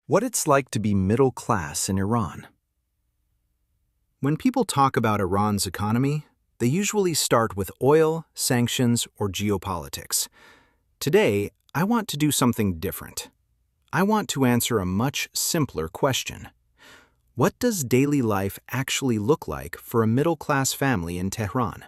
What it's like to be middle class in Iran. When people talk about Iran's economy, they usually start with oil, sanctions, or geopolitics. Today, I want to do something different. I want to answer a much simpler question. What does daily life actually look like for a middle-class family in Tehran?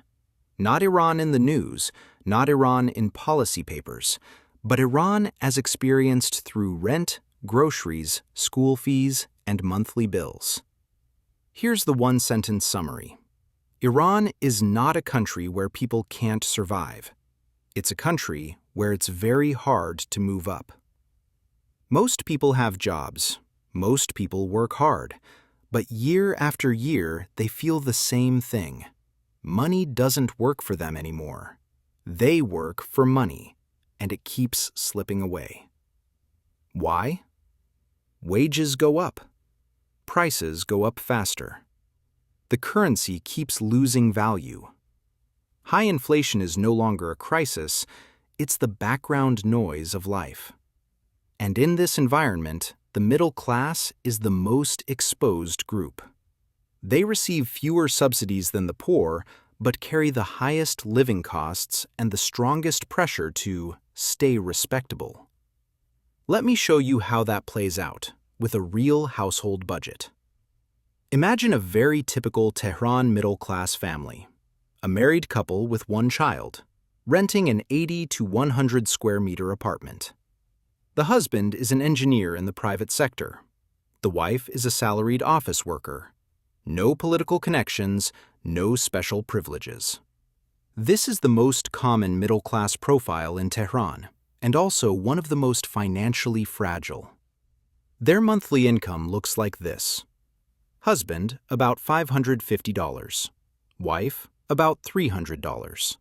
Not Iran in the news, not Iran in policy papers, but Iran as experienced through rent, groceries, school fees, and monthly bills. Here's the one-sentence summary. Iran is not a country where people can't survive. It's a country where it's very hard to move up. Most people have jobs. Most people work hard. But year after year, they feel the same thing. Money doesn't work for them anymore. They work for money, and it keeps slipping away. Why? Wages go up. Prices go up faster. The currency keeps losing value. High inflation is no longer a crisis, it's the background noise of life. And in this environment, the middle class is the most exposed group. They receive fewer subsidies than the poor, but carry the highest living costs and the strongest pressure to stay respectable. Let me show you how that plays out with a real household budget. Imagine a very typical Tehran middle-class family, a married couple with one child, renting an 80 to 100 square meter apartment. The husband is an engineer in the private sector. The wife is a salaried office worker. No political connections, no special privileges. This is the most common middle-class profile in Tehran, and also one of the most financially fragile. Their monthly income looks like this. Husband, about $550. Wife, about $300.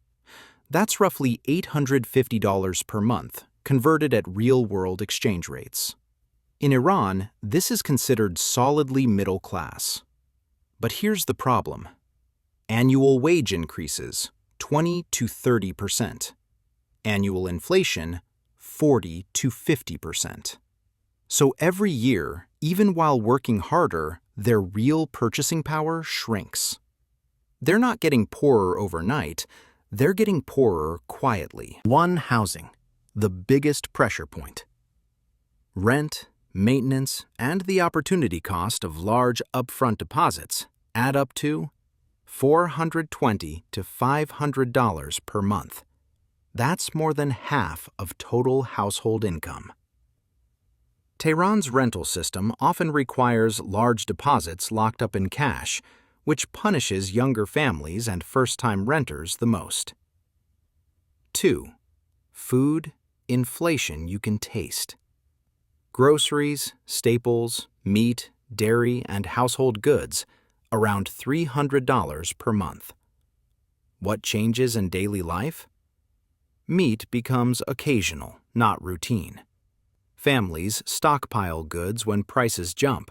That's roughly $850 per month, converted at real-world exchange rates. In Iran, this is considered solidly middle class. But here's the problem. Annual wage increases, 20 to 30%. Annual inflation, 40 to 50%. So every year, even while working harder, their real purchasing power shrinks. They're not getting poorer overnight, they're getting poorer quietly. One, housing, the biggest pressure point. Rent, maintenance, and the opportunity cost of large upfront deposits add up to $420 to $500 per month. That's more than half of total household income. Tehran's rental system often requires large deposits locked up in cash, which punishes younger families and first-time renters the most. 2. Food, inflation you can taste. Groceries, staples, meat, dairy, and household goods, around $300 per month. What changes in daily life? Meat becomes occasional, not routine. Families stockpile goods when prices jump.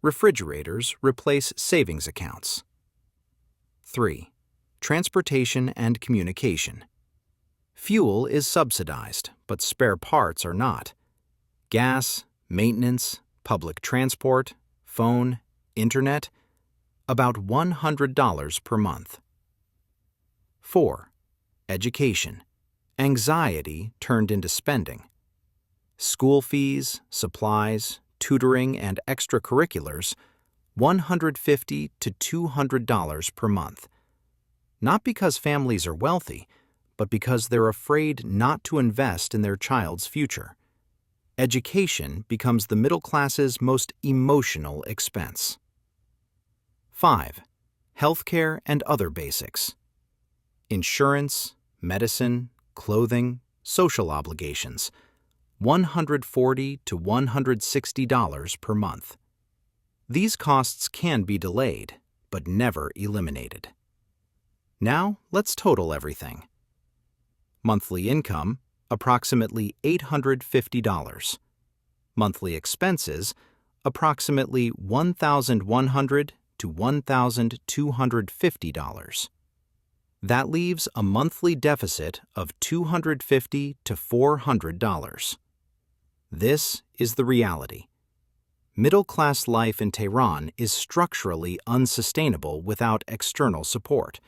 Refrigerators replace savings accounts. 3. Transportation and communication. Fuel is subsidized, but spare parts are not. Gas, maintenance, public transport, phone, internet, about $100 per month. 4. Education. Anxiety turned into spending. School fees, supplies, tutoring, and extracurriculars, $150 to $200 per month. Not because families are wealthy, but because they're afraid not to invest in their child's future. Education becomes the middle class's most emotional expense. 5. Healthcare and other basics. Insurance, medicine, clothing, social obligations, $140 to $160 per month. These costs can be delayed, but never eliminated. Now, let's total everything. Monthly income, approximately $850. Monthly expenses, approximately $1,100 to $1,250. That leaves a monthly deficit of $250 to $400. This is the reality. Middle-class life in Tehran is structurally unsustainable without external support.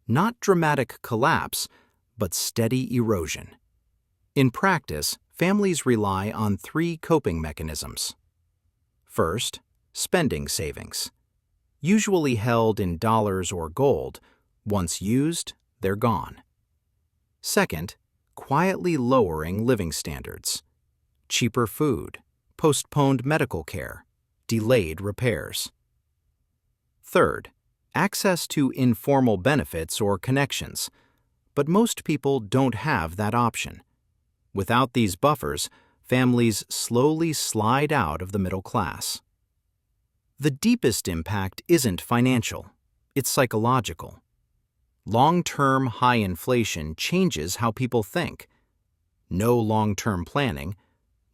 Not dramatic collapse, but steady erosion. In practice, families rely on three coping mechanisms. First, spending savings. Usually held in dollars or gold, once used, they're gone. Second, quietly lowering living standards. Cheaper food, postponed medical care, delayed repairs. Third, access to informal benefits or connections, but most people don't have that option. Without these buffers, families slowly slide out of the middle class. The deepest impact isn't financial, it's psychological. Long-term high inflation changes how people think. No long-term planning,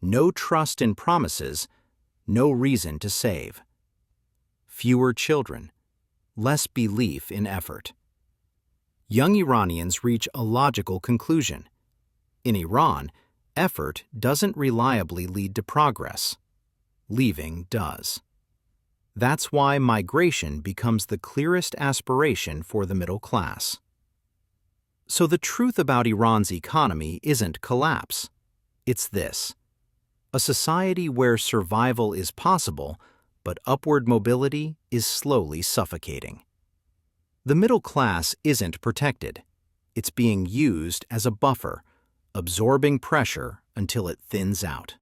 no trust in promises, no reason to save. Fewer children, less belief in effort. Young Iranians reach a logical conclusion. In Iran, effort doesn't reliably lead to progress. Leaving does. That's why migration becomes the clearest aspiration for the middle class. So the truth about Iran's economy isn't collapse. It's this: a society where survival is possible, but upward mobility is slowly suffocating. The middle class isn't protected. It's being used as a buffer, absorbing pressure until it thins out.